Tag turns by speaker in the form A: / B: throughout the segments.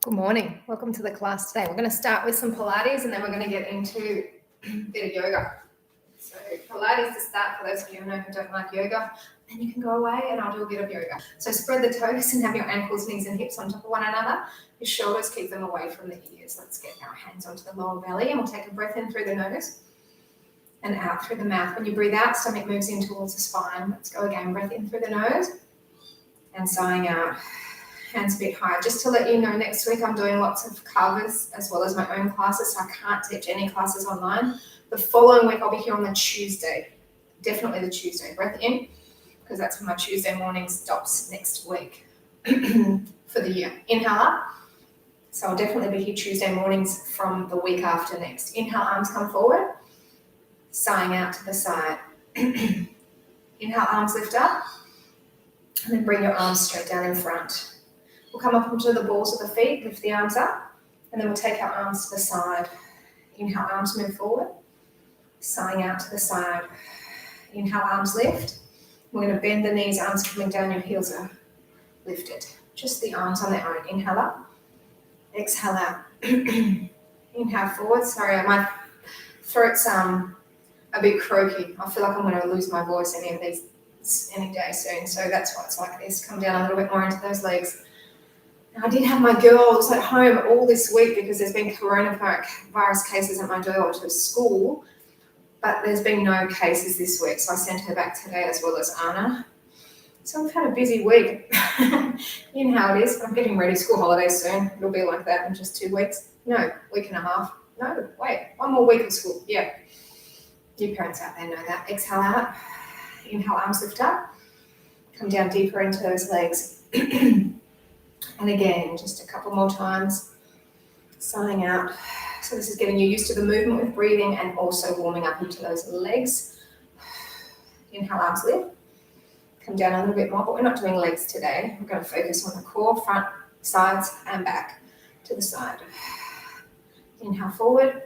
A: Good morning. Welcome to the class today. We're going to start with some Pilates and then we're going to get into a bit of yoga. So Pilates to start for those of you who don't like yoga. Then you can go away and I'll do a bit of yoga. So spread the toes and have your ankles, knees and hips on top of one another. Your shoulders, keep them away from the ears. Let's get our hands onto the lower belly and we'll take a breath in through the nose and out through the mouth. When you breathe out, stomach moves in towards the spine. Let's go again. Breath in through the nose and sighing out. Hands a bit higher. Just to let you know, next week I'm doing lots of covers as well as my own classes, so I can't teach any classes online. The following week I'll be here on the Tuesday, definitely the Tuesday. Breath in, because that's when my Tuesday morning stops next week for the year. Inhale up. So I'll definitely be here Tuesday mornings from the week after next. Inhale, arms come forward, sighing out to the side. Inhale, arms lift up, and then bring your arms straight down in front. We'll come up onto the balls of the feet, lift the arms up, and then we'll take our arms to the side. Inhale, arms move forward, sighing out to the side. Inhale, arms lift. We're going to bend the knees, arms coming down, your heels are lifted. Just the arms on their own. Inhale up, exhale out. Inhale forward. Sorry, my throat's a bit croaky. I feel like I'm going to lose my voice any day soon, so that's why it's like this. Come down a little bit more into those legs. I did have my girls at home all this week because there's been coronavirus cases at my daughter's school, but there's been no cases this week, so I sent her back today as well as Anna. So we've had a busy week. You know how it is. I'm getting ready, school holidays soon. It'll be like that in just 2 weeks. No, week and a half. No, wait, 1 more week of school. Yeah. You parents out there know that. Exhale out. Inhale, arms lift up. Come down deeper into those legs. And again, just a couple more times, sighing out. So this is getting you used to the movement with breathing and also warming up into those legs. Inhale, arms lift. Come down a little bit more, but we're not doing legs today. We're going to focus on the core, front, sides, and back to the side. Inhale forward,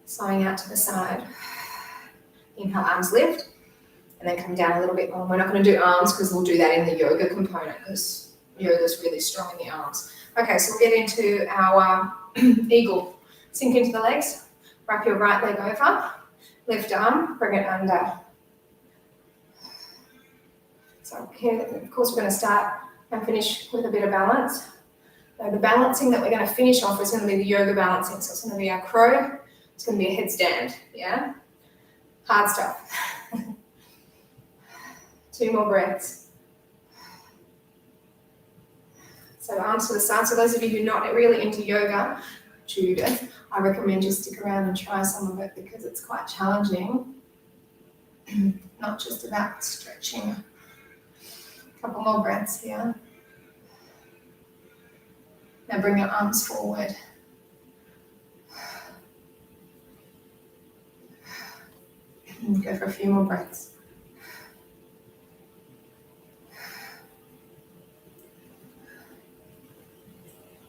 A: sighing out to the side. Inhale, arms lift, and then come down a little bit more. We're not going to do arms because we'll do that in the yoga component because yoga's really strong in the arms. Okay, so we'll get into our eagle. Sink into the legs, wrap your right leg over, left arm, bring it under. So here, of course, we're going to start and finish with a bit of balance. So the balancing that we're going to finish off is going to be the yoga balancing. So it's going to be our crow, it's going to be a headstand, yeah? Hard stuff. 2 more breaths. So arms to the side. So those of you who are not really into yoga, Judith, I recommend you stick around and try some of it because it's quite challenging. Not just about stretching. A couple more breaths here. Now bring your arms forward. And go for a few more breaths.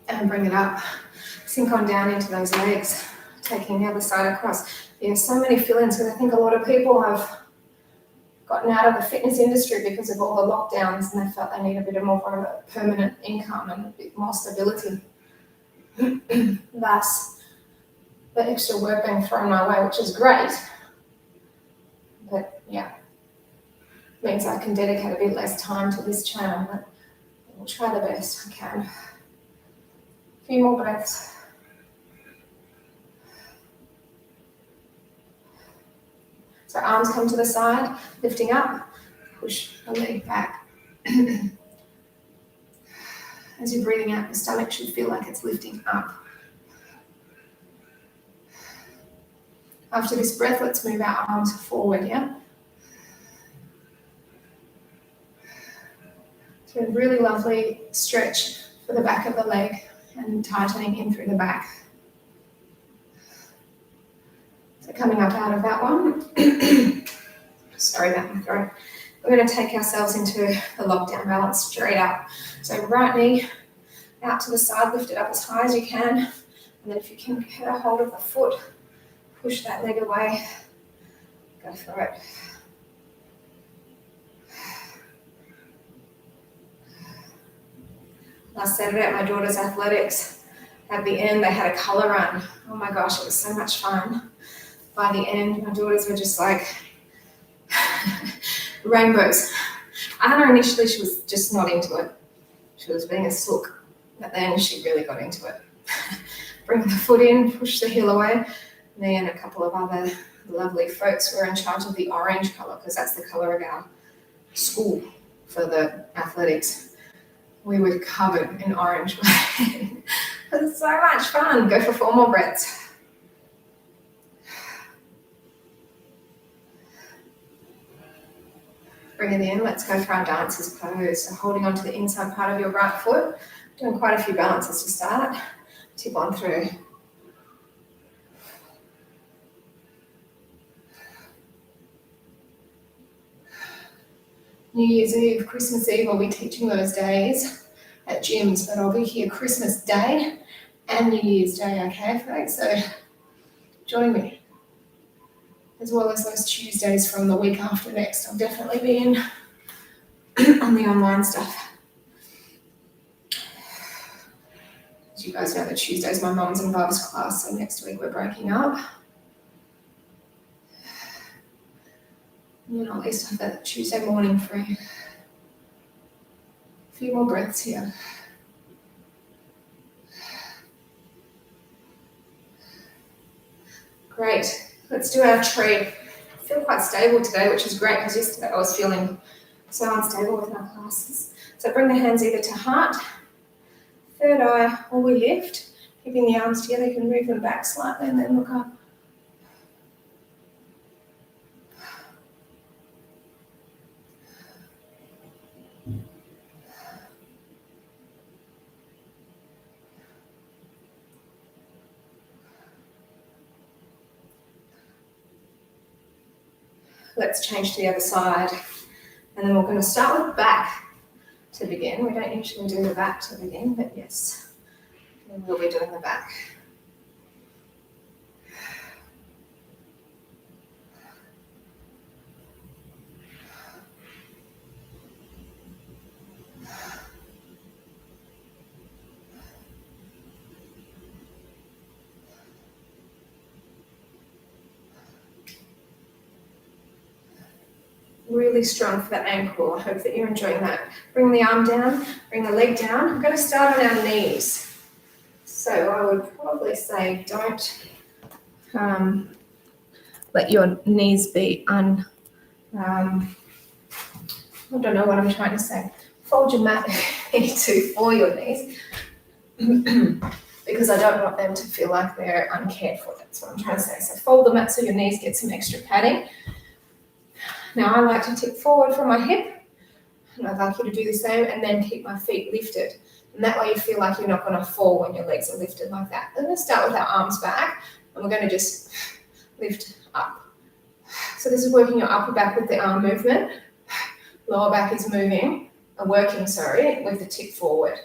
A: And bring it up. Sink on down into those legs, taking the other side across. There's so many fill-ins because I think a lot of people have gotten out of the fitness industry because of all the lockdowns and they felt they need a bit more of a permanent income and a bit more stability. Thus, the extra work being thrown my way, which is great. But yeah, means I can dedicate a bit less time to this channel, but I'll try the best I can. A few more breaths. So arms come to the side, lifting up, push the leg back. As you're breathing out, your stomach should feel like it's lifting up. After this breath, let's move our arms forward, yeah? So a really lovely stretch for the back of the leg and tightening in through the back. So coming up out of that one, sorry about my throat, we're going to take ourselves into the lockdown balance straight up. So right knee out to the side, lift it up as high as you can, and then if you can get a hold of the foot, push that leg away, go for it. Last Saturday at my daughter's athletics, At the end, they had a colour run. Oh my gosh, it was so much fun. By the end, my daughters were just like rainbows. Anna initially, she was just not into it. She was being a sook, but then she really got into it. Bring the foot in, push the heel away. Me and a couple of other lovely folks were in charge of the orange colour because that's the colour of our school for the athletics. We were covered in orange. It was so much fun. Go for 4 more breaths. Bring it in. Let's go for our dancer's pose. So holding onto the inside part of your right foot. Doing quite a few balances to start. Tip on through. New Year's Eve, Christmas Eve, I'll be teaching those days at gyms, but I'll be here Christmas Day and New Year's Day, okay, folks? So join me. As well as those Tuesdays from the week after next. I'll definitely be in on the online stuff. As you guys know, the Tuesday's my mum's and Bub's class, so next week we're breaking up. And then I'll at least have that Tuesday morning free. A few more breaths here. Great. Let's do our tree. I feel quite stable today, which is great because yesterday I was feeling so unstable with my classes. So bring the hands either to heart, third eye, or we lift. Keeping the arms together, you can move them back slightly and then look up. Let's change to the other side. And then we're going to start with back to begin. We don't usually do the back to begin, but yes, we'll be doing the back. Really strong for that ankle. I hope that you're enjoying that. Bring the arm down, bring the leg down. I'm going to start on our knees. So I would probably say don't let your knees be I don't know what I'm trying to say. Fold your mat for your knees because I don't want them to feel like they're uncared for. That's what I'm trying to say. So fold the mat so your knees get some extra padding. Now I like to tip forward from my hip, and I'd like you to do the same, and then keep my feet lifted. And that way you feel like you're not going to fall when your legs are lifted like that. Then we'll start with our arms back, and we're going to just lift up. So this is working your upper back with the arm movement. Lower back is working, with the tip forward.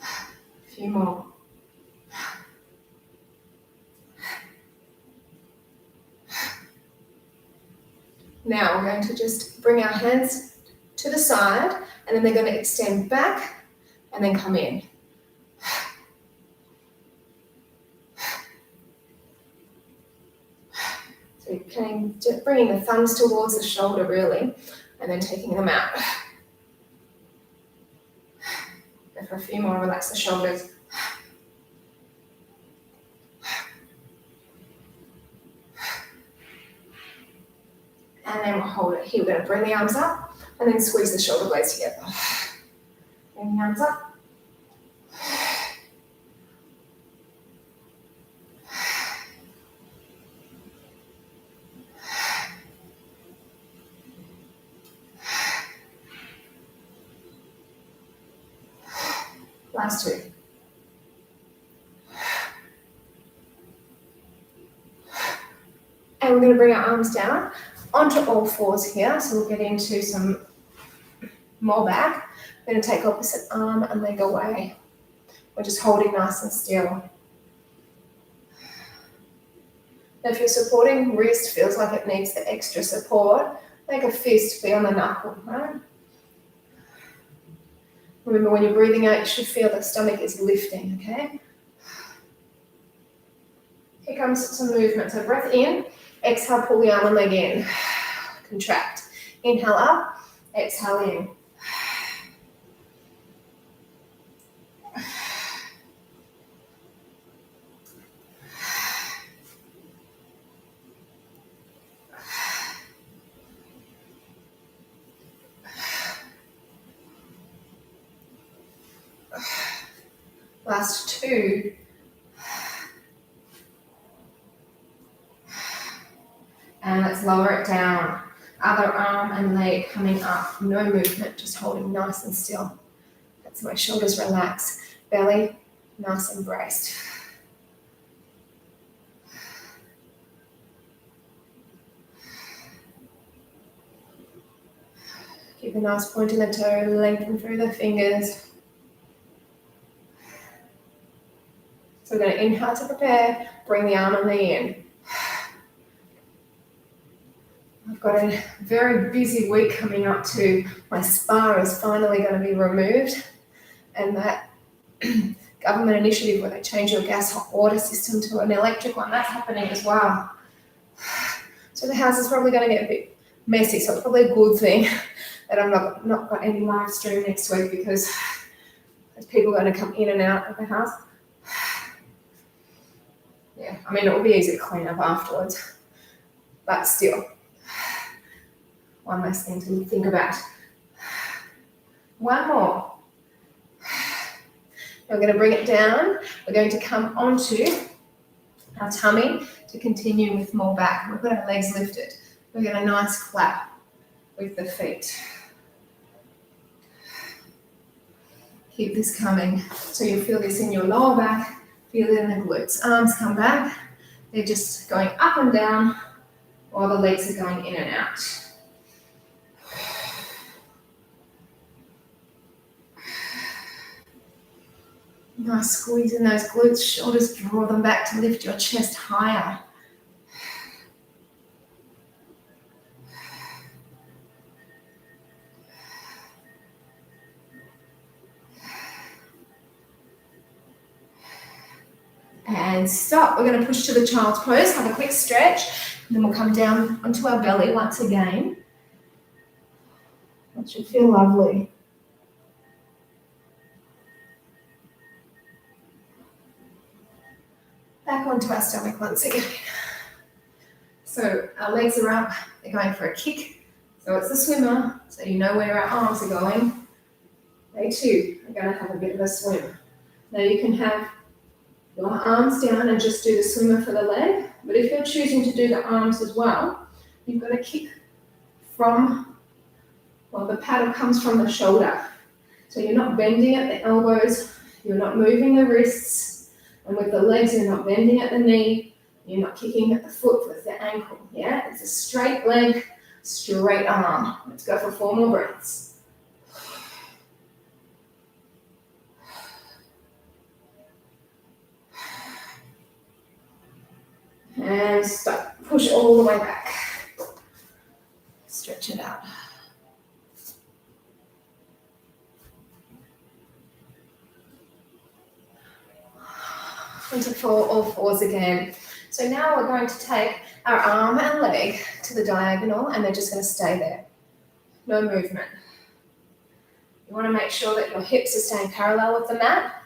A: A few more. Now we're going to just bring our hands to the side, and then they're going to extend back and then come in. So you're just bringing the thumbs towards the shoulder really, and then taking them out. Go for a few more, relax the shoulders. And then we'll hold it here. We're going to bring the arms up and then squeeze the shoulder blades together. Bring the arms up. Last two. And we're going to bring our arms down onto all fours here, so we'll get into some more back. We're going to take opposite arm and leg away. We're just holding nice and still. Now if you're supporting wrist, feels like it needs the extra support, Make a fist be on the knuckle, right? Remember, when you're breathing out, you should feel the stomach is lifting, okay? Here comes some movement. So breath in, exhale, pull the arm and leg in. Contract. Inhale up, exhale in. Last two. And let's lower it down. Other arm and leg coming up. No movement, just holding nice and still. That's my shoulders relax. Belly nice and braced. Keep a nice point in the toe, lengthen through the fingers. So we're going to inhale to prepare, bring the arm and leg in. I've got a very busy week coming up too. My spa is finally going to be removed, and that government initiative where they change your gas hot water system to an electric one, that's happening as well. So the house is probably going to get a bit messy, so it's probably a good thing that I'm not got any live stream next week, because there's people going to come in and out of the house. Yeah, I mean, it will be easy to clean up afterwards, but still, one less thing to think about. One more. We're going to bring it down. We're going to come onto our tummy to continue with more back. We've got our legs lifted. We get a nice clap with the feet. Keep this coming. So you feel this in your lower back, feel it in the glutes. Arms come back. They're just going up and down while the legs are going in and out. Nice squeeze in those glutes, shoulders, draw them back to lift your chest higher. And stop. We're going to push to the child's pose, have a quick stretch, and then we'll come down onto our belly once again. That should feel lovely. Back onto our stomach once again. So our legs are up, they're going for a kick. So it's the swimmer, so you know where our arms are going. They too are going to have a bit of a swim. Now you can have your arms down and just do the swimmer for the leg. But if you're choosing to do the arms as well, you've got to kick from, well, the paddle comes from the shoulder. So you're not bending at the elbows, you're not moving the wrists. And with the legs, you're not bending at the knee, you're not kicking at the foot with the ankle, yeah? It's a straight leg, straight arm. Let's go for 4 more breaths. And stop. Push all the way back. Stretch it out. Into all fours again. So now we're going to take our arm and leg to the diagonal, and they're just going to stay there. No movement. You want to make sure that your hips are staying parallel with the mat.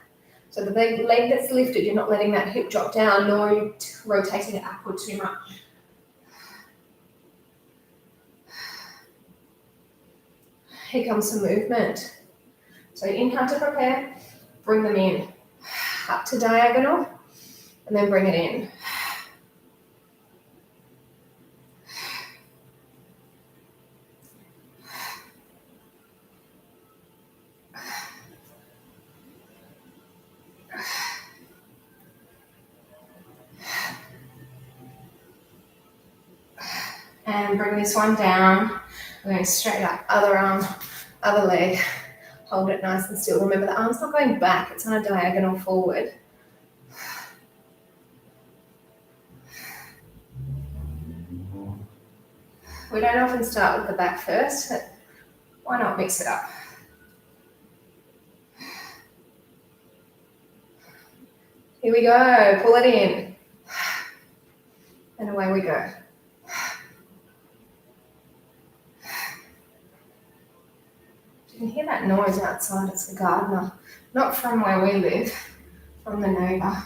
A: So the leg that's lifted, you're not letting that hip drop down, nor are you rotating it upward too much. Here comes some movement. So inhale to prepare, bring them in. Up to diagonal, and then bring it in. And bring this one down. We're going straight up, other arm, other leg. Hold it nice and still. Remember, the arm's not going back, it's on a diagonal forward. We don't often start with the back first, but why not mix it up? Here we go, pull it in. And away we go. You can hear that noise outside, it's the gardener. Not from where we live, from the neighbour.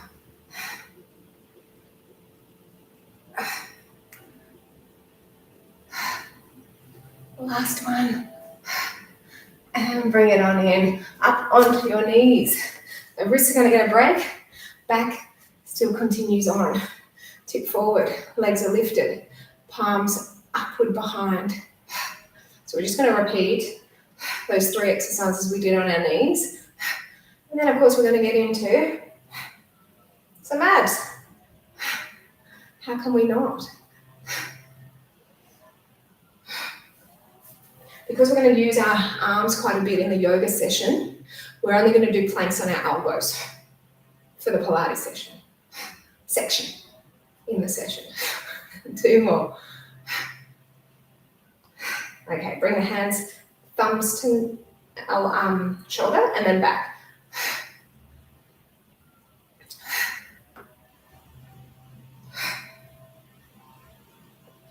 A: Last one. And bring it on in, up onto your knees. The wrists are going to get a break. Back still continues on. Tip forward, legs are lifted, palms upward behind. So we're just going to repeat those 3 exercises we did on our knees. And then of course we're going to get into some abs. How can we not? Because we're going to use our arms quite a bit in the yoga session, we're only going to do planks on our elbows for the Pilates section in the session. 2 more. Okay, bring the hands, thumbs to shoulder and then back.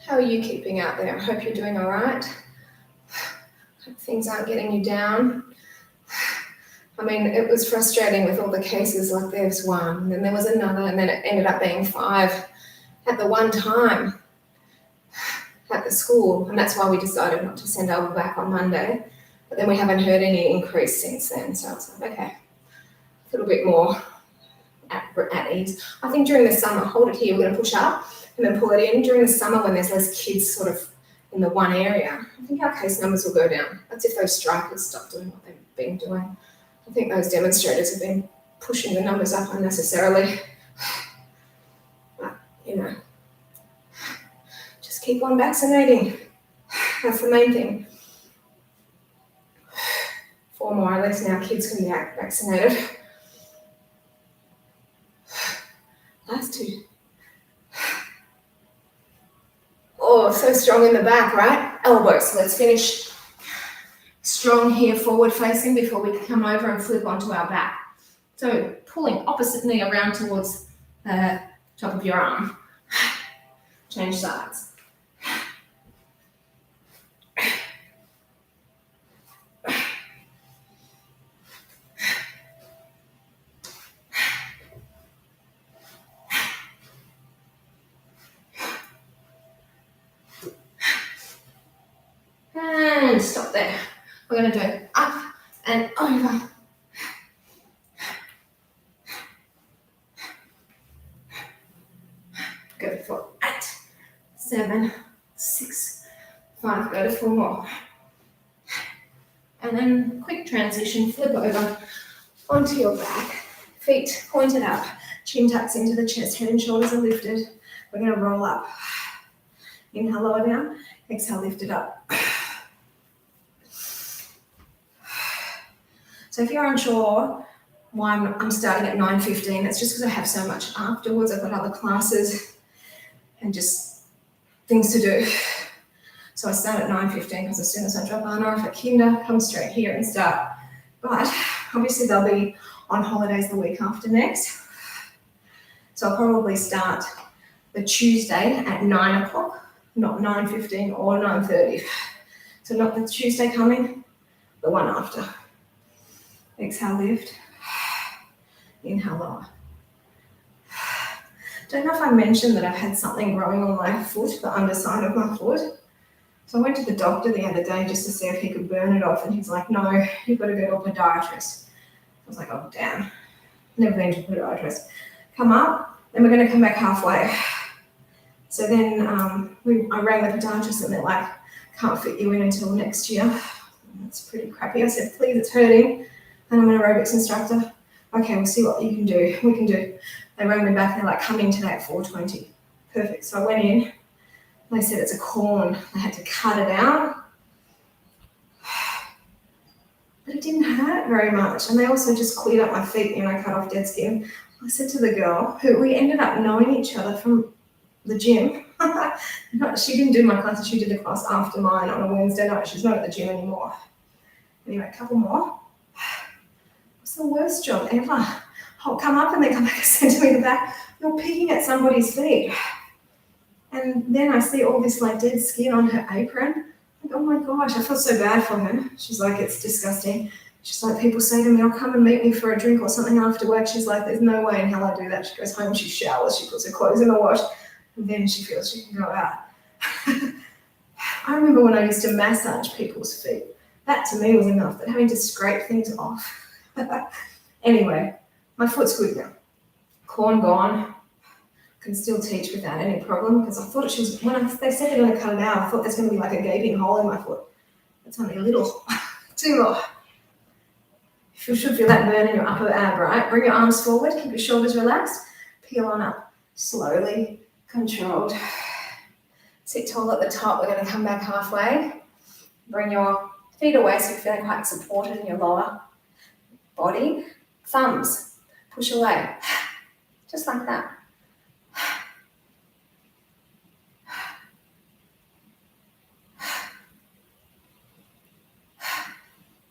A: How are you keeping out there? I hope you're doing all right. Hope things aren't getting you down. I mean, it was frustrating with all the cases, like there's one, and then there was another, and then it ended up being 5 at the one time at the school, and that's why we decided not to send Alba back on Monday. But then we haven't heard any increase since then, so I was like, okay, a little bit more at ease. I think during the summer, hold it here, we're going to push up and then pull it in. During the summer when there's less kids sort of in the one area, I think our case numbers will go down. That's if those strikers stop doing what they've been doing. I think those demonstrators have been pushing the numbers up unnecessarily. But, you know, just keep on vaccinating. That's the main thing. 4 more, at least now kids can be vaccinated. Last 2. Oh, so strong in the back, right? Elbows. Let's finish strong here, forward facing, before we come over and flip onto our back. So pulling opposite knee around towards the top of your arm. Change sides. And stop there. We're going to do up and over. Go for 8, 7, 6, 5. Go to 4 more. And then quick transition, flip over onto your back. Feet pointed up, chin tucks into the chest, head and shoulders are lifted. We're going to roll up. Inhale, lower down. Exhale, lift it up. So if you're unsure why I'm starting at 9:15, that's just because I have so much afterwards. I've got other classes and just things to do. So I start at 9:15 because as soon as I drop Anna off at kinder, come straight here and start. But obviously they'll be on holidays the week after next. So I'll probably start the Tuesday at 9 o'clock, not 9:15 or 9:30. So not the Tuesday coming, the one after. Exhale, lift. Inhale, lower. Don't know if I mentioned that I've had something growing on my foot, the underside of my foot. So I went to the doctor the other day just to see if he could burn it off, and he's like, no, you've got to go to a podiatrist. I was like, oh, damn. Never been to a podiatrist. Come up, then we're going to come back halfway. So then I rang the podiatrist and they're like, can't fit you in until next year. That's pretty crappy. I said, please, it's hurting. And I'm an aerobics instructor. Okay, we'll see what you can do. We can do. They rang me back and they're like, come in today at 4:20. Perfect. So I went in. They said it's a corn. They had to cut it out. But it didn't hurt very much. And they also just cleared up my feet, cut off dead skin. I said to the girl, who we ended up knowing each other from the gym. No, she didn't do my class. She did the class after mine on a Wednesday night. She's not at the gym anymore. Anyway, a couple more. It's the worst job ever. I'll come up and then come back a centimetre back. You're picking at somebody's feet. And then I see all this like dead skin on her apron. Like, oh my gosh, I feel so bad for her. She's like, it's disgusting. She's like, people say to me, oh, come and meet me for a drink or something after work. She's like, there's no way in hell I do that. She goes home, she showers, she puts her clothes in the wash, and then she feels she can go out. I remember when I used to massage people's feet. That to me was enough, but having to scrape things off. Anyway, my foot's good now. Corn gone. Can still teach without any problem because I thought she was, they said they're going to cut it out, I thought there's going to be like a gaping hole in my foot. It's only a little. Two more. You should feel that burn in your upper ab, right? Bring your arms forward, keep your shoulders relaxed, peel on up. Slowly, controlled. Sit tall at the top. We're going to come back halfway. Bring your feet away so you're feeling quite supported in your lower body. Thumbs, push away. Just like that.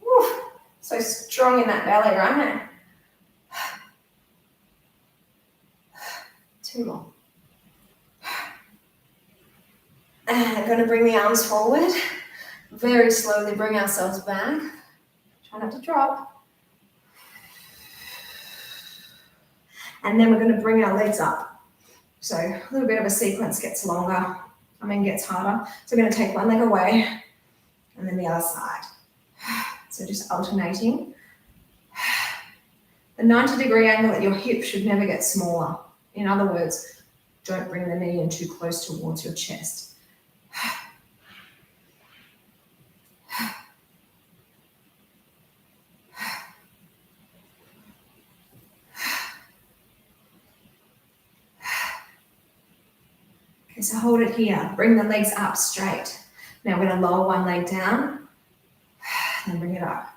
A: Woo. So strong in that belly, right? Two more. And I'm going to bring the arms forward. Very slowly bring ourselves back. Try not to drop. And then we're going to bring our legs up. So a little bit of a sequence gets longer. Gets harder. So we're going to take one leg away and then the other side. So just alternating. The 90-degree angle at your hip should never get smaller. In other words, don't bring the knee in too close towards your chest. Okay, so hold it here. Bring the legs up straight. Now we're going to lower one leg down, then bring it up.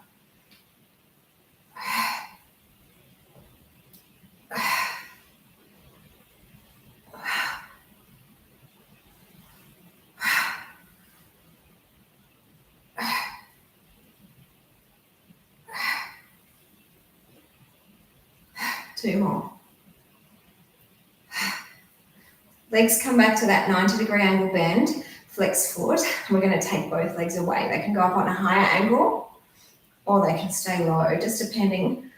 A: Two more. Legs come back to that 90-degree angle bend. Flex foot. We're going to take both legs away. They can go up on a higher angle or they can stay low, just depending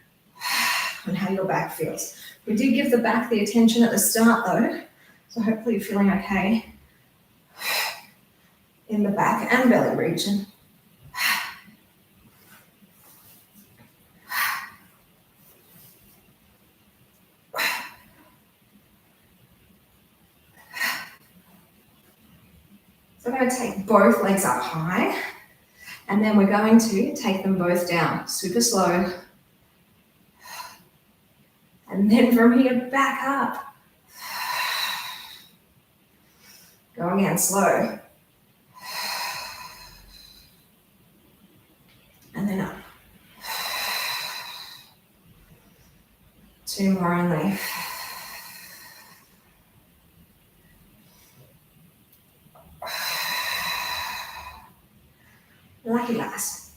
A: on how your back feels. We did give the back the attention at the start though, so hopefully you're feeling okay in the back and belly region. So we're going to take both legs up high, and then we're going to take them both down, super slow. And then from here, back up. Go again, slow. And then up. Two more only. Lucky last.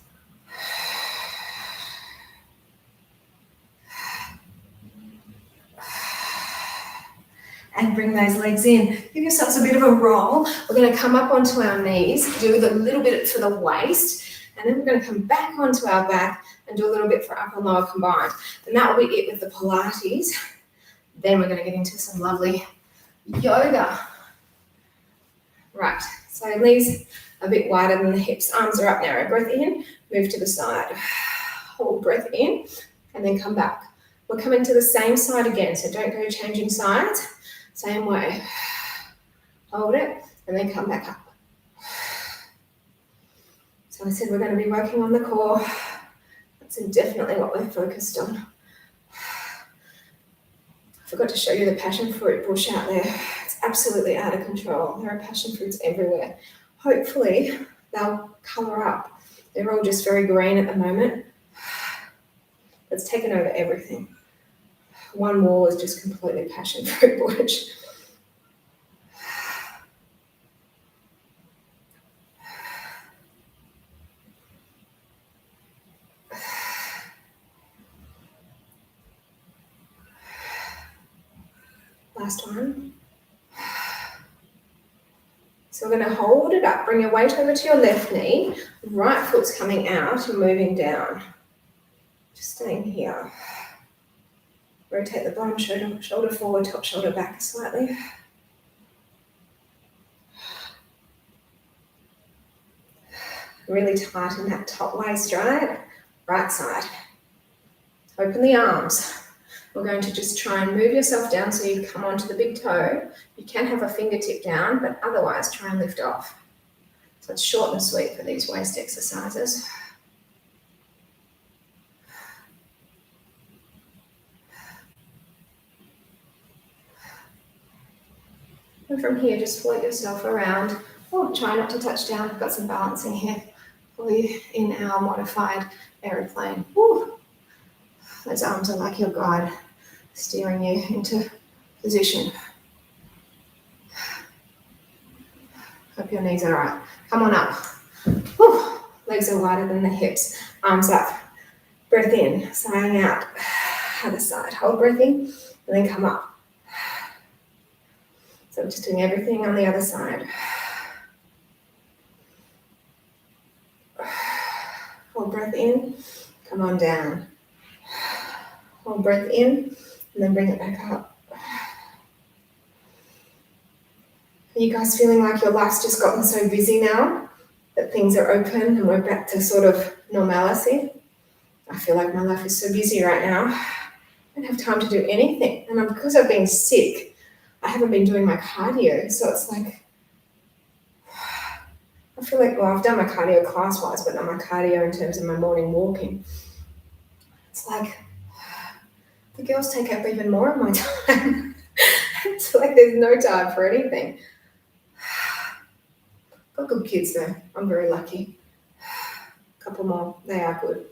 A: And bring those legs in. Give yourselves a bit of a roll. We're going to come up onto our knees, do a little bit for the waist, and then we're going to come back onto our back and do a little bit for upper and lower combined. And that will be it with the Pilates. Then we're going to get into some lovely yoga. Right, so knees a bit wider than the hips. Arms are up, narrow. Breath in, move to the side. Hold breath in, and then come back. We're coming to the same side again, so don't go changing sides. Same way. Hold it, and then come back up. So I said we're going to be working on the core. That's definitely what we're focused on. I forgot to show you the passion fruit bush out there. It's absolutely out of control. There are passion fruits everywhere. Hopefully they'll colour up. They're all just very green at the moment. It's taken over everything. One wall is just completely passion fruit bush. last one. So we're going to hold it up. Bring your weight over to your left knee. Right foot's coming out and moving down. Just staying here. Rotate the bottom shoulder forward, top shoulder back slightly. Really tighten that top waist, right? Right side. Open the arms. We're going to just try and move yourself down so you come onto the big toe. You can have a fingertip down, but otherwise try and lift off. So it's short and sweet for these waist exercises. And from here, just float yourself around. Oh, try not to touch down. I've got some balancing here for you in our modified aeroplane. Woo. Those arms are like your guide, steering you into position. Hope your knees are all right. Come on up. Woo. Legs are wider than the hips. Arms up. Breath in, sighing out. Other side. Hold breath in, and then come up. So we're just doing everything on the other side. Hold breath in, come on down. Hold breath in, and then bring it back up. Are you guys feeling like your life's just gotten so busy now that things are open and we're back to sort of normalcy? I feel like my life is so busy right now. I don't have time to do anything. And because I've been sick, I haven't been doing my cardio. So it's like, I feel like, well, I've done my cardio class-wise, but not my cardio in terms of my morning walking. It's like, the girls take up even more of my time. It's like there's no time for anything. Got good kids though. I'm very lucky. A couple more. They are good.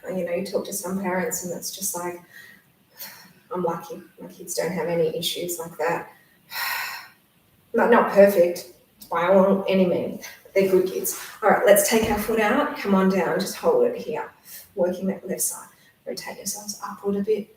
A: And, you talk to some parents and it's just like, I'm lucky. My kids don't have any issues like that. Not perfect by any means. They're good kids. All right, let's take our foot out. Come on down. Just hold it here. Working that left side. Rotate yourselves upward a bit.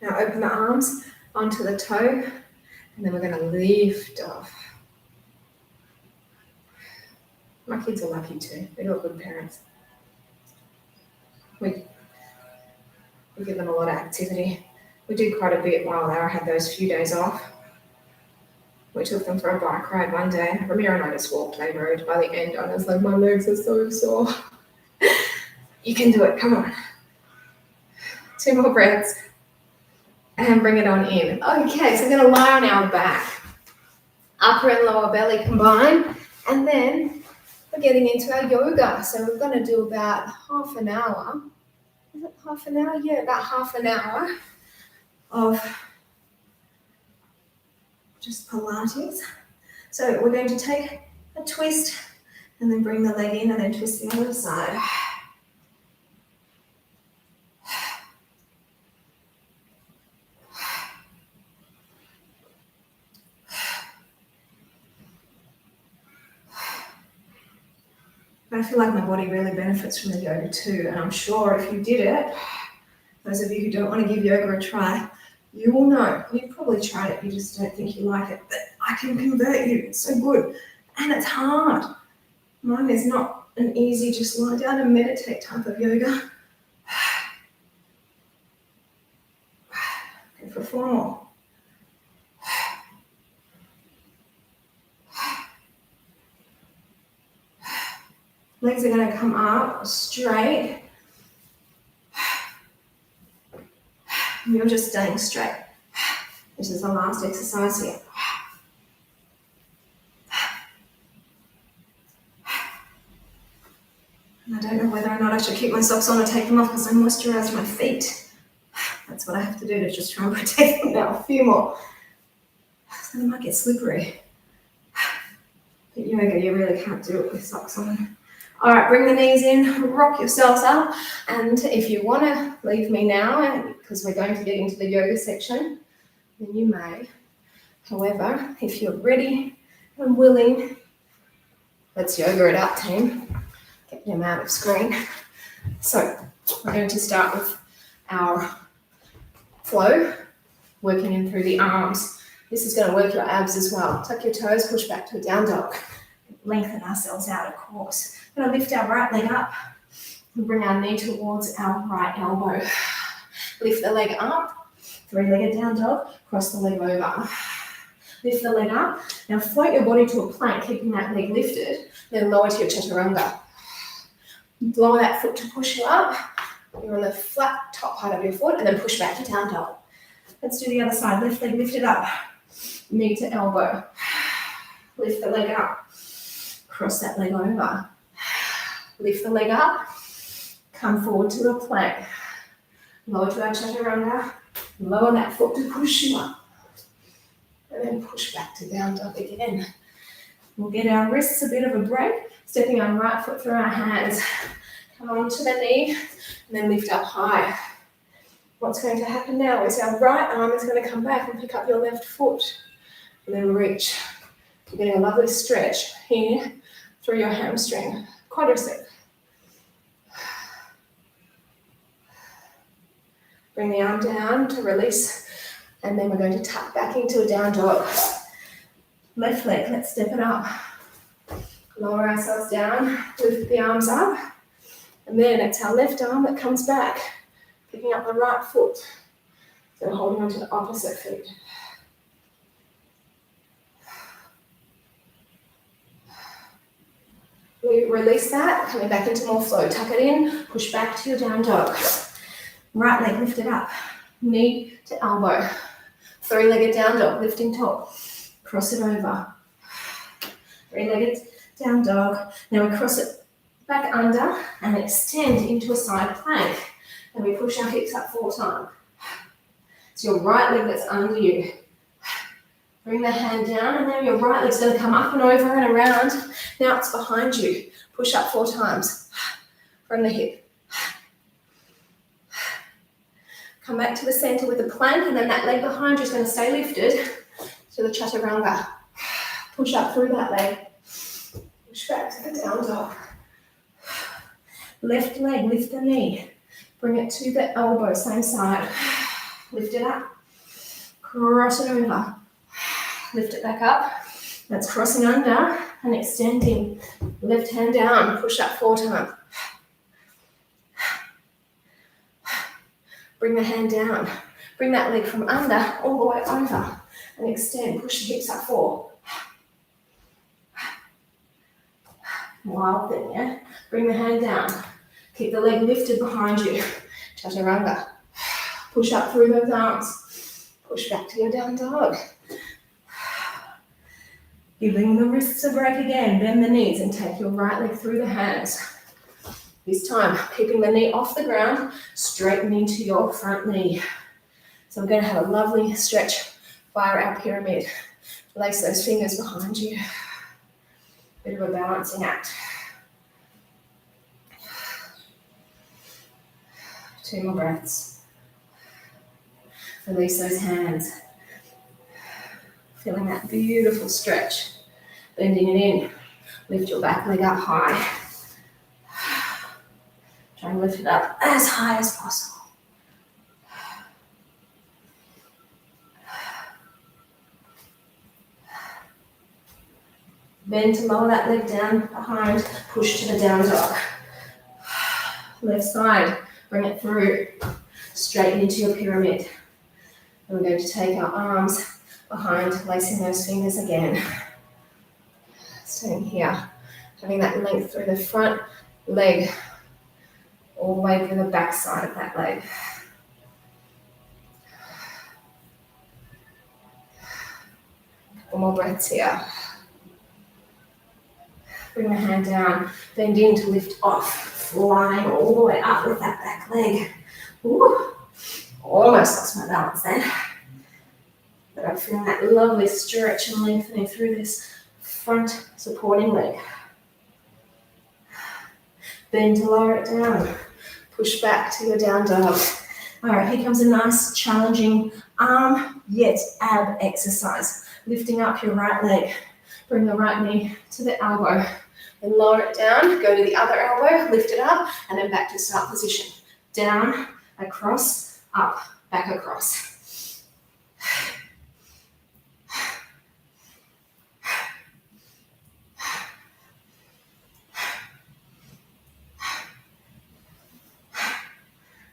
A: Now open the arms onto the toe, and then we're going to lift off. My kids are lucky too. They've got good parents. We give them a lot of activity. We did quite a bit while Lara had those few days off. We took them for a bike ride one day. Ramiro and I just walked Bay Road. By the end, I was like, my legs are so sore. You can do it. Come on. 2 more breaths. And bring it on in. Okay, so we're going to lie on our back. Upper and lower belly combine. And then we're getting into our yoga. So we're going to do about half an hour. Is it half an hour? Yeah, about half an hour of just Pilates. So we're going to take a twist and then bring the leg in and then twist the other side. But I feel like my body really benefits from the yoga too, and I'm sure if you did it, those of you who don't want to give yoga a try, you will know. You've probably tried it, you just don't think you like it, but I can convert you. It's so good, and it's hard. Mine is not an easy just lie down and meditate type of yoga. Go for 4 more. Legs are going to come up straight. You're just staying straight. This is the last exercise here. And I don't know whether or not I should keep my socks on or take them off because I moisturise my feet. That's what I have to do to just try and protect them now. A few more. So they might get slippery. But yoga, you really can't do it with socks on. All right, bring the knees in, rock yourselves up. And if you want to leave me now, because we're going to get into the yoga section, then you may. However, if you're ready and willing, let's yoga it out, team. Get them out of screen. So we're going to start with our flow, working in through the arms. This is going to work your abs as well. Tuck your toes, push back to a down dog. Lengthen ourselves out, of course. We're going to lift our right leg up and bring our knee towards our right elbow. Lift the leg up, three-legged down dog, cross the leg over. Lift the leg up. Now float your body to a plank, keeping that leg lifted, then lower to your chaturanga. Lower that foot to push you up. You're on the flat top part of your foot, and then push back to down dog. Let's do the other side. Left leg lifted up, knee to elbow. Lift the leg up. Cross that leg over. Lift the leg up. Come forward to a plank. Lower to our chaturanga. Lower that foot to push you up. And then push back to down dog again. We'll get our wrists a bit of a break. Stepping our right foot through our hands. Come onto the knee. And then lift up high. What's going to happen now is our right arm is going to come back and pick up your left foot. And then reach. You're getting a lovely stretch here through your hamstring, quadricep. Bring the arm down to release, and then we're going to tuck back into a down dog. Left leg, let's step it up. Lower ourselves down, lift the arms up, and then it's our left arm that comes back, picking up the right foot. So holding onto the opposite feet. We release that, coming back into more flow. Tuck it in, push back to your down dog. Right leg lifted up, knee to elbow. Three-legged down dog, lifting top. Cross it over. Three-legged down dog. Now we cross it back under and extend into a side plank. And we push our hips up 4 times. It's your right leg that's under you. Bring the hand down, and then your right leg's going to come up and over and around. Now it's behind you. Push up 4 times from the hip. Come back to the center with a plank, and then that leg behind you is going to stay lifted to the chaturanga. Push up through that leg. Push back to the down dog. Left leg, lift the knee. Bring it to the elbow, same side. Lift it up. Cross it over. Lift it back up. That's crossing under and extending. Left hand down, push up 4 times. Bring the hand down. Bring that leg from under all the way over and extend. Push the hips up 4. Wild thing, yeah? Bring the hand down. Keep the leg lifted behind you. Chaturanga. Push up through those arms. Push back to your down dog. Giving the wrists a break again. Bend the knees and take your right leg through the hands. This time, keeping the knee off the ground, straighten into your front knee. So we're going to have a lovely stretch via our pyramid. Lace those fingers behind you. Bit of a balancing act. 2 more breaths. Release those hands. Feeling that beautiful stretch. Bending it in. Lift your back leg up high. Try and lift it up as high as possible. Bend to lower that leg down behind. Push to the down dog. Left side. Bring it through. Straighten into your pyramid. And we're going to take our arms behind, lacing those fingers again. Staying here, having that length through the front leg, all the way through the back side of that leg. Couple more breaths here. Bring the hand down, bend in to lift off, flying all the way up with that back leg. Ooh, almost lost my balance then. But I'm feeling that lovely stretch and lengthening through this front supporting leg. Bend to lower it down. Push back to your down dog. All right, here comes a nice challenging arm yet ab exercise. lifting up your right leg. Bring the right knee to the elbow. And lower it down, go to the other elbow, lift it up, and then back to start position. Down, across, up, back across.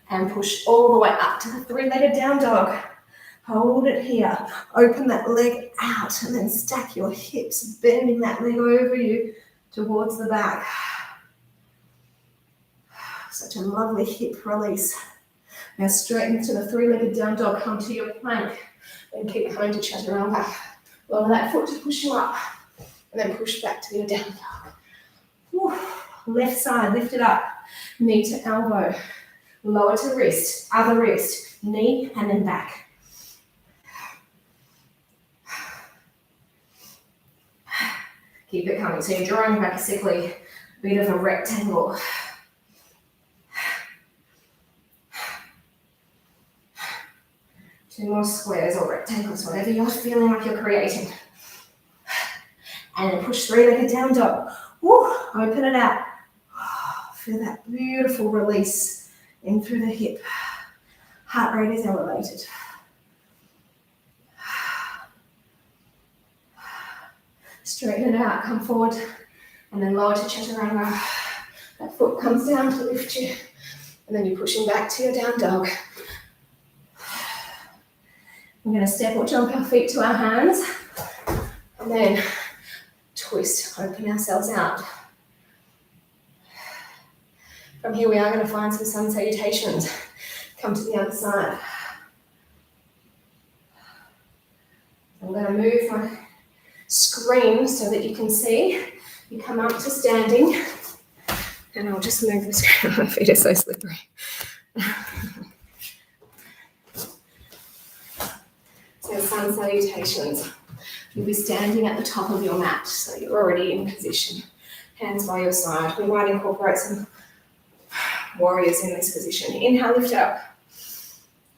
A: And push all the way up to the three-legged down dog. Hold it here. Open that leg out and then stack your hips, bending that leg over you towards the back. Such a lovely hip release. Now straighten to the three-legged down dog. Come to your plank and keep coming to chaturanga. Lower that foot to push you up and then push back to your down dog. Whew. Left side, lift it up. Knee to elbow. Lower to wrist, other wrist, knee and then back. Keep it coming. So you're drawing basically a bit of a rectangle. Two more squares or rectangles, whatever you're feeling like you're creating. And then push three-legged down dog. Woo, open it out. Feel that beautiful release in through the hip. Heart rate is elevated. Straighten it out, come forward, and then lower to chaturanga. That foot comes down to lift you, and then you're pushing back to your down dog. We're going to step or jump our feet to our hands, and then twist, open ourselves out. From here we are going to find some sun salutations. Come to the other side. I'm going to move my screen so that you can see. You come up to standing, and I'll just move the screen. My feet are so slippery. So sun salutations. You'll be standing at the top of your mat, so you're already in position. Hands by your side. We might incorporate some warriors in this position. Inhale, lift up.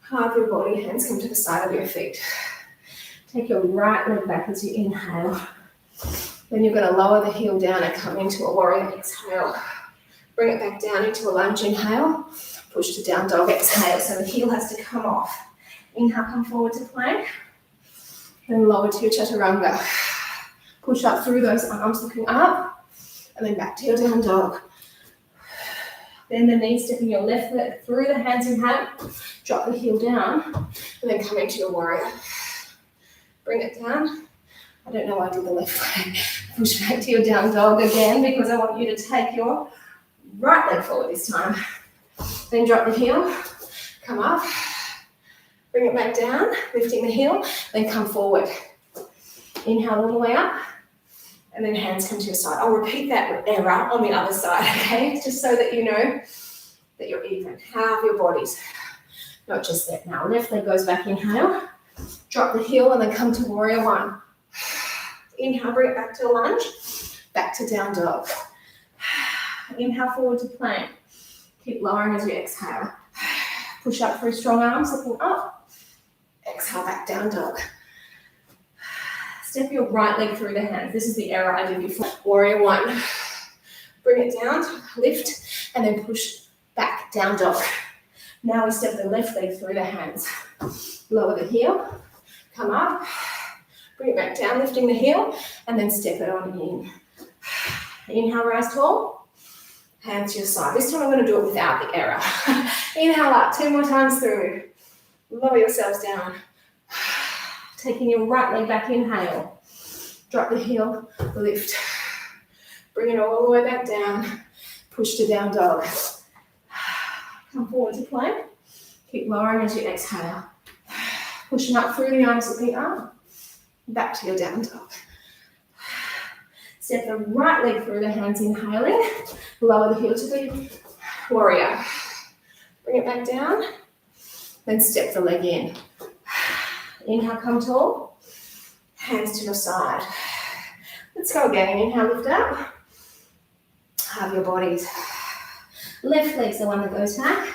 A: Halve your body, hands come to the side of your feet. Take your right leg back as you inhale. Then you're going to lower the heel down and come into a warrior exhale. Bring it back down into a lunge inhale. Push to down dog exhale. So the heel has to come off. Inhale, come forward to plank. Then lower to your chaturanga. Push up through those arms looking up. And then back to your down dog. Then the knee, stepping your left leg through the hands in hand. Drop the heel down. And then come into your warrior. Bring it down. I don't know why I did the left leg. Push back to your down dog again because I want you to take your right leg forward this time. Then drop the heel. Come up. Bring it back down, lifting the heel. Then come forward. Inhale all the way up. And then hands come to your side. I'll repeat that error on the other side, okay? Just so that you know that you're even. Halve your bodies. Not just that now. Left leg goes back, inhale. Drop the heel and then come to warrior one. Inhale, bring it back to a lunge. Back to down dog. Inhale forward to plank. Keep lowering as you exhale. Push up through strong arms, looking up. Exhale, back down dog. Step your right leg through the hands. This is the error I did before. Warrior one. Bring it down, lift, and then push back, down dog. Now we step the left leg through the hands. Lower the heel, come up, bring it back down, lifting the heel, and then step it on in. Inhale, rise tall, hands to your side. This time I'm going to do it without the error. Inhale up, 2 more times through. Lower yourselves down. Taking your right leg back, inhale. Drop the heel, lift. Bring it all the way back down. Push to down dog. Come forward to plank. Keep lowering as you exhale. Pushing up through the arms, looking up. Back to your down dog. Step the right leg through the hands, inhaling. Lower the heel to the warrior. Bring it back down. Then step the leg in. Inhale, come tall. Hands to your side. Let's go again. Inhale, lift up. Have your bodies. Left leg's the one that goes back.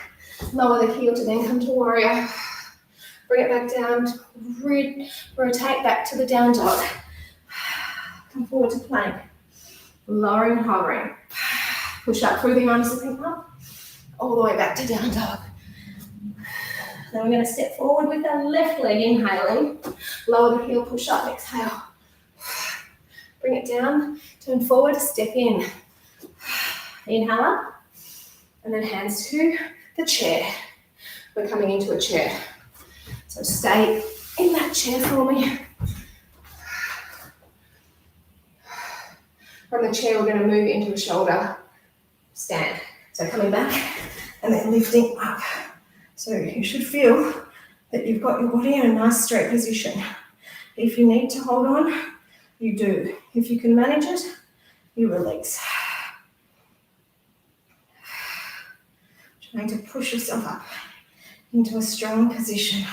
A: Lower the heel to then come to warrior. Bring it back down, rotate back to the down dog. Come forward to plank. Lowering, hovering. Push up through the arms, looking up, all the way back to down dog. Then we're going to step forward with our left leg, inhaling. Lower the heel, push up, exhale. Bring it down, turn forward, step in. Inhale up, and then hands to the chair. We're coming into a chair. So stay in that chair for me. From the chair, we're going to move into a shoulder stand. So coming back and then lifting up. So you should feel that you've got your body in a nice straight position. If you need to hold on, you do. If you can manage it, you release. Trying to push yourself up into a strong position.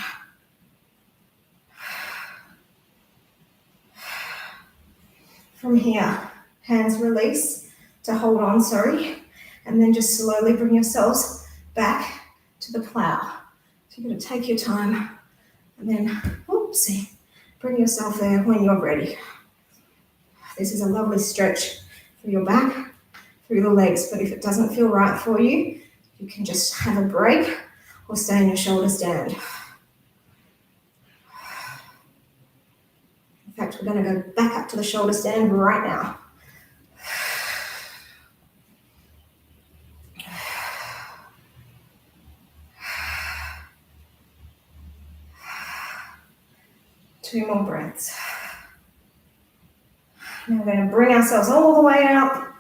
A: From here, hands release to hold on, and then just slowly bring yourselves back to the plow. So you're going to take your time and then, bring yourself there when you're ready. This is a lovely stretch for your back, through the legs, but if it doesn't feel right for you, you can just have a break or stay in your shoulder stand. In fact, we're going to go back up to the shoulder stand right now. Two more breaths. Now we're going to bring ourselves all the way up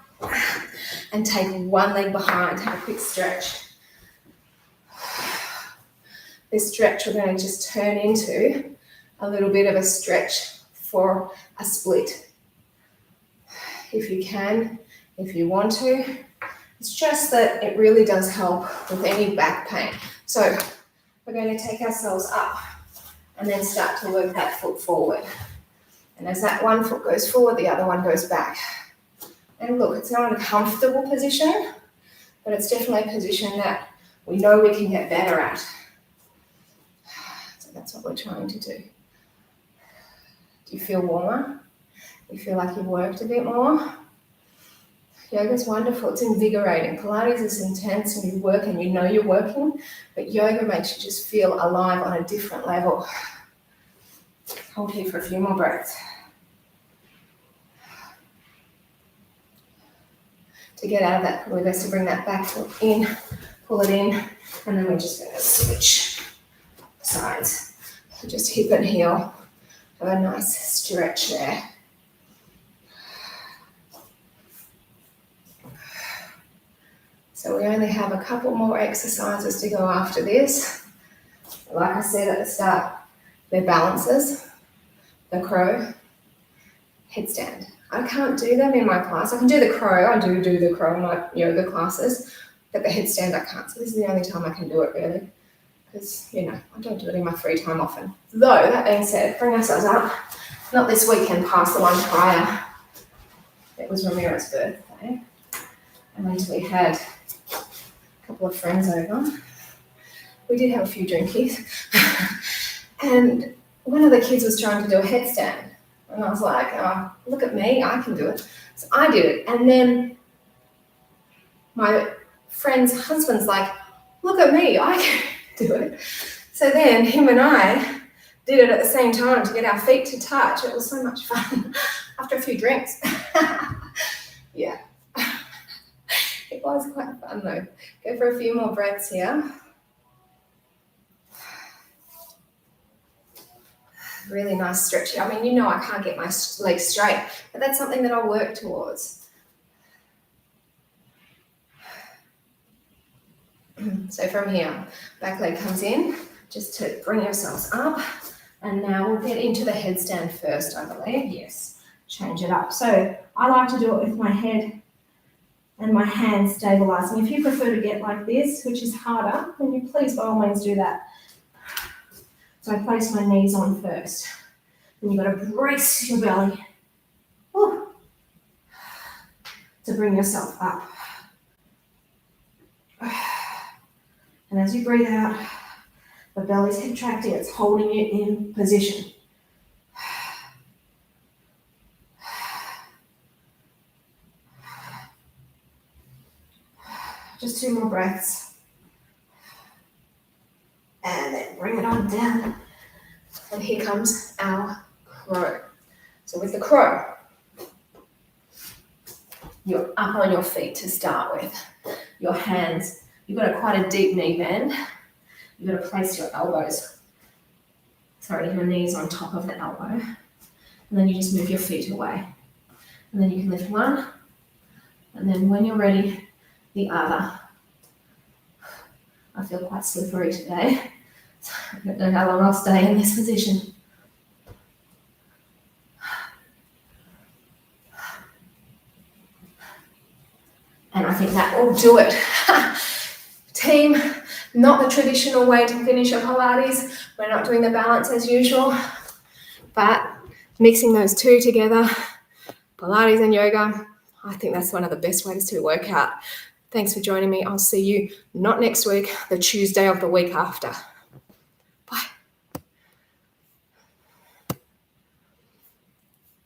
A: and take one leg behind. Have a quick stretch. This stretch we're going to just turn into a little bit of a stretch for a split. If you can, if you want to. It's just that it really does help with any back pain. So we're going to take ourselves up and then start to work that foot forward. And as that one foot goes forward, the other one goes back. And look, it's not a comfortable position, but it's definitely a position that we know we can get better at. So that's what we're trying to do. Do you feel warmer? Do you feel like you've worked a bit more? Yoga's wonderful, it's invigorating. Pilates is intense and you work and you know you're working, but yoga makes you just feel alive on a different level. Hold here for a few more breaths. To get out of that, probably best to bring that back foot in, pull it in, and then we're just going to switch sides. So just hip and heel. Have a nice stretch there. So we only have a couple more exercises to go after this. Like I said at the start, they're balances, the crow, headstand. I can't do them in my class. I can do the crow. I do the crow in my yoga classes, but the headstand I can't. So this is the only time I can do it really, because I don't do it in my free time often. Though that being said, bring ourselves up. Not this weekend, past the one prior. It was Ramira's birthday, and we had a couple of friends over. We did have a few drinkies, and one of the kids was trying to do a headstand. And I was like, oh, look at me, I can do it. So I did it. And then my friend's husband's like, look at me, I can do it. So then him and I did it at the same time to get our feet to touch. It was so much fun after a few drinks. Yeah. It was quite fun though. Go for a few more breaths here. Really nice stretch here. I mean, I can't get my legs straight, but that's something that I'll work towards. So from here, back leg comes in, just to bring yourselves up. And now we'll get into the headstand first, I believe. Yes, change it up. So I like to do it with my head and my hands stabilizing. If you prefer to get like this, which is harder, then you please by all means do that. So I place my knees on first. And you've got to brace your belly to bring yourself up. And as you breathe out, The belly's contracting, it's holding you in position. Just 2 more breaths. And then bring it on down. And here comes our crow. So with the crow, you're up on your feet to start with. Your hands, you've got quite a deep knee bend. You've got to place your your knees on top of the elbow. And then you just move your feet away. And then you can lift one. And then when you're ready, the other. I feel quite slippery today. So I don't know how long I'll stay in this position. And I think that will do it. Team, not the traditional way to finish a Pilates. We're not doing the balance as usual, but mixing those two together, Pilates and yoga, I think that's one of the best ways to work out. Thanks for joining me. I'll see you not next week, the Tuesday of the week after.